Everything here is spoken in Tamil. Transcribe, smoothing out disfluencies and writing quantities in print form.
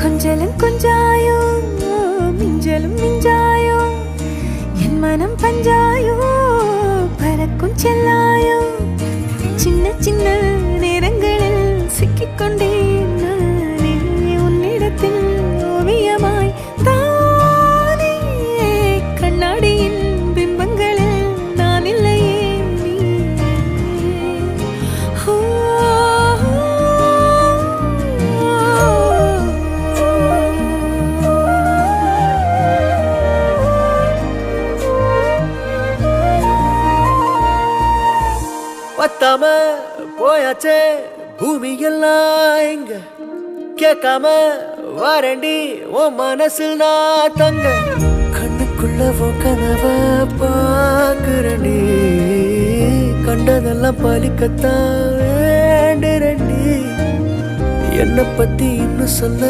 கொஞ்சலும் கொஞ்சாயோ மிஞ்சலும் மிஞ்சாயோ என் மனம் பஞ்சாயோ பறக்கும் செல்லாயோ சின்ன சின்ன நேரங்களில் சிக்கிக்கொண்டேன் நானே உன்னிடத்தில் ஓவியமாய் தானே கண்ணாடியின் பிம்பங்களில் நான் இல்லையே பத்தாம போயாச்சே பூமி எல்லாம் இங்க கேட்காம வாரண்டி உன் மனசில் நான் தங்க கண்ணுக்குள்ள உன் கனவ பாக்குறண்டி கண்டதெல்லாம் பலிக்கத்தான் வேண்டுறண்டி என்னை பத்தி இன்னும் சொல்ல